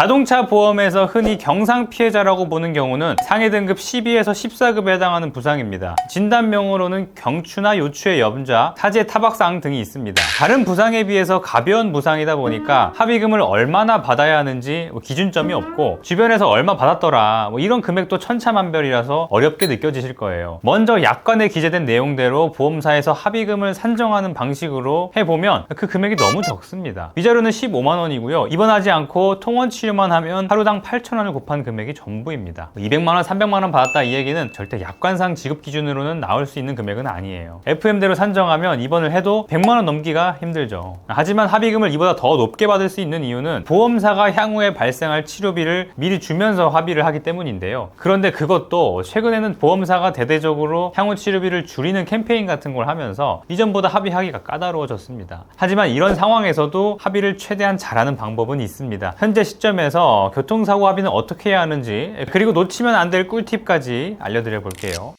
자동차 보험에서 흔히 경상 피해자라고 보는 경우는 상해 등급 12에서 14급에 해당하는 부상입니다. 진단명으로는 경추나 요추의 염좌, 사지의 타박상 등이 있습니다. 다른 부상에 비해서 가벼운 부상이다 보니까 합의금을 얼마나 받아야 하는지 기준점이 없고, 주변에서 얼마 받았더라 이런 금액도 천차만별이라서 어렵게 느껴지실 거예요. 먼저 약관에 기재된 내용대로 보험사에서 합의금을 산정하는 방식으로 해보면 그 금액이 너무 적습니다. 위자료는 15만 원이고요. 입원하지 않고 통원 치료만 하면 하루당 8,000원을 곱한 금액이 전부입니다. 200만 원, 300만 원 받았다 이 얘기는 절대 약관상 지급 기준으로는 나올 수 있는 금액은 아니에요. FM대로 산정하면 입원을 해도 100만 원 넘기가 힘들죠. 하지만 합의금을 이보다 더 높게 받을 수 있는 이유는 보험사가 향후에 발생할 치료비를 미리 주면서 합의를 하기 때문인데요. 그런데 그것도 최근에는 보험사가 대대적으로 향후 치료비를 줄이는 캠페인 같은 걸 하면서 이전보다 합의하기가 까다로워졌습니다. 하지만 이런 상황에서도 합의를 최대한 잘하는 방법은 있습니다. 현재 시점에서 교통사고 합의는 어떻게 해야 하는지, 그리고 놓치면 안 될 꿀팁까지 알려드려 볼게요.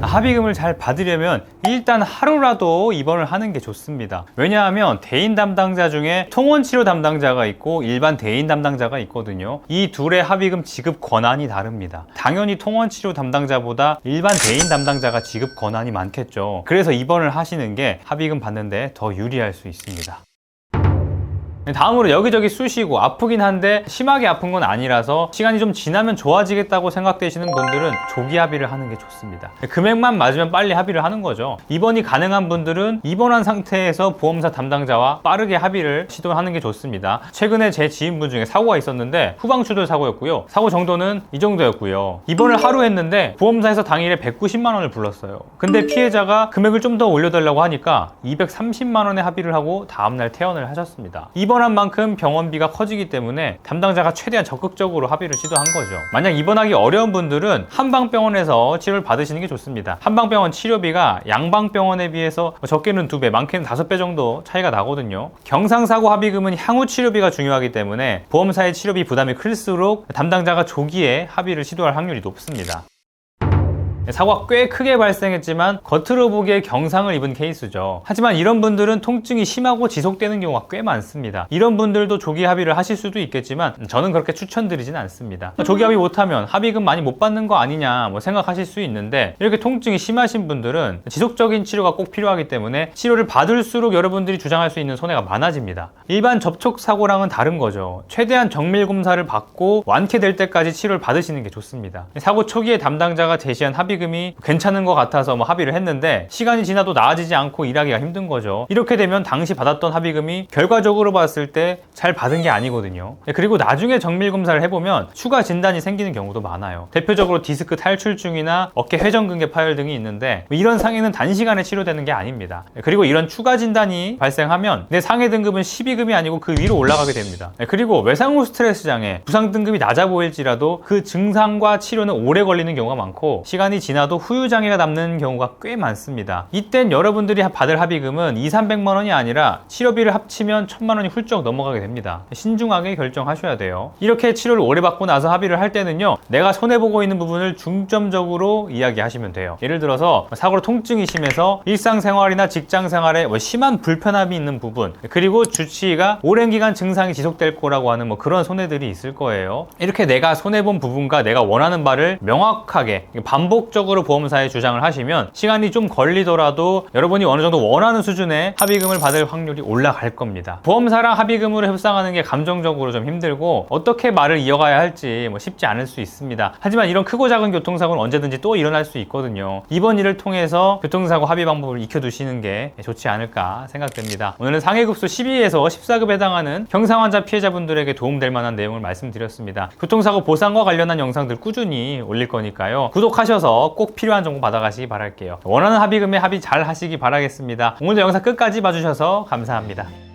합의금을 잘 받으려면 일단 하루라도 입원을 하는 게 좋습니다. 왜냐하면 대인 담당자 중에 통원 치료 담당자가 있고 일반 대인 담당자가 있거든요. 이 둘의 합의금 지급 권한이 다릅니다. 당연히 통원 치료 담당자보다 일반 대인 담당자가 지급 권한이 많겠죠. 그래서 입원을 하시는 게 합의금 받는데 더 유리할 수 있습니다. 다음으로 여기저기 쑤시고 아프긴 한데 심하게 아픈 건 아니라서 시간이 좀 지나면 좋아지겠다고 생각되시는 분들은 조기 합의를 하는 게 좋습니다. 금액만 맞으면 빨리 합의를 하는 거죠. 입원이 가능한 분들은 입원한 상태에서 보험사 담당자와 빠르게 합의를 시도하는 게 좋습니다. 최근에 제 지인분 중에 사고가 있었는데 후방추돌 사고였고요. 사고 정도는 이 정도였고요. 입원을 하루 했는데 보험사에서 당일에 190만 원을 불렀어요. 근데 피해자가 금액을 좀 더 올려달라고 하니까 230만 원에 합의를 하고 다음날 퇴원을 하셨습니다. 입원한 만큼 병원비가 커지기 때문에 담당자가 최대한 적극적으로 합의를 시도한 거죠. 만약 입원하기 어려운 분들은 한방병원에서 치료를 받으시는 게 좋습니다. 한방병원 치료비가 양방병원에 비해서 적게는 2배, 많게는 5배 정도 차이가 나거든요. 경상사고 합의금은 향후 치료비가 중요하기 때문에 보험사의 치료비 부담이 클수록 담당자가 조기에 합의를 시도할 확률이 높습니다. 사고가 꽤 크게 발생했지만 겉으로 보기에 경상을 입은 케이스죠. 하지만 이런 분들은 통증이 심하고 지속되는 경우가 꽤 많습니다. 이런 분들도 조기 합의를 하실 수도 있겠지만 저는 그렇게 추천드리진 않습니다. 조기 합의 못하면 합의금 많이 못 받는 거 아니냐 생각하실 수 있는데, 이렇게 통증이 심하신 분들은 지속적인 치료가 꼭 필요하기 때문에 치료를 받을수록 여러분들이 주장할 수 있는 손해가 많아집니다. 일반 접촉사고랑은 다른 거죠. 최대한 정밀검사를 받고 완쾌될 때까지 치료를 받으시는 게 좋습니다. 사고 초기에 담당자가 제시한 합의금이 괜찮은 것 같아서 합의를 했는데 시간이 지나도 나아지지 않고 일하기가 힘든 거죠. 이렇게 되면 당시 받았던 합의금이 결과적으로 봤을 때 잘 받은 게 아니거든요. 그리고 나중에 정밀검사를 해보면 추가 진단이 생기는 경우도 많아요. 대표적으로 디스크 탈출증이나 어깨 회전근개 파열 등이 있는데 이런 상해는 단시간에 치료되는 게 아닙니다. 그리고 이런 추가 진단이 발생하면 내 상해 등급은 12급이 아니고 그 위로 올라가게 됩니다. 그리고 외상후 스트레스 장애, 부상 등급이 낮아 보일지라도 그 증상과 치료는 오래 걸리는 경우가 많고 시간이 지나도 후유장애가 남는 경우가 꽤 많습니다. 이땐 여러분들이 받을 합의금은 200~300만 원이 아니라 치료비를 합치면 1000만 원이 훌쩍 넘어가게 됩니다. 신중하게 결정하셔야 돼요. 이렇게 치료를 오래 받고 나서 합의를 할 때는요, 내가 손해보고 있는 부분을 중점적으로 이야기하시면 돼요. 예를 들어서 사고로 통증이 심해서 일상생활이나 직장생활에 심한 불편함이 있는 부분, 그리고 주치의가 오랜 기간 증상이 지속될 거라고 하는 그런 손해들이 있을 거예요. 이렇게 내가 손해본 부분과 내가 원하는 바를 명확하게 반복적으로 보험사에 주장을 하시면 시간이 좀 걸리더라도 여러분이 어느 정도 원하는 수준의 합의금을 받을 확률이 올라갈 겁니다. 보험사랑 합의금으로 협상하는 게 감정적으로 좀 힘들고 어떻게 말을 이어가야 할지 쉽지 않을 수 있습니다. 하지만 이런 크고 작은 교통사고는 언제든지 또 일어날 수 있거든요. 이번 일을 통해서 교통사고 합의 방법을 익혀두시는 게 좋지 않을까 생각됩니다. 오늘은 상해급수 12에서 14급에 해당하는 경상환자 피해자분들에게 도움될 만한 내용을 말씀드렸습니다. 교통사고 보상과 관련한 영상들 꾸준히 올릴 거니까요. 구독하셔서 꼭 필요한 정보 받아가시기 바랄게요. 원하는 합의금에 합의 잘 하시기 바라겠습니다. 오늘도 영상 끝까지 봐주셔서 감사합니다.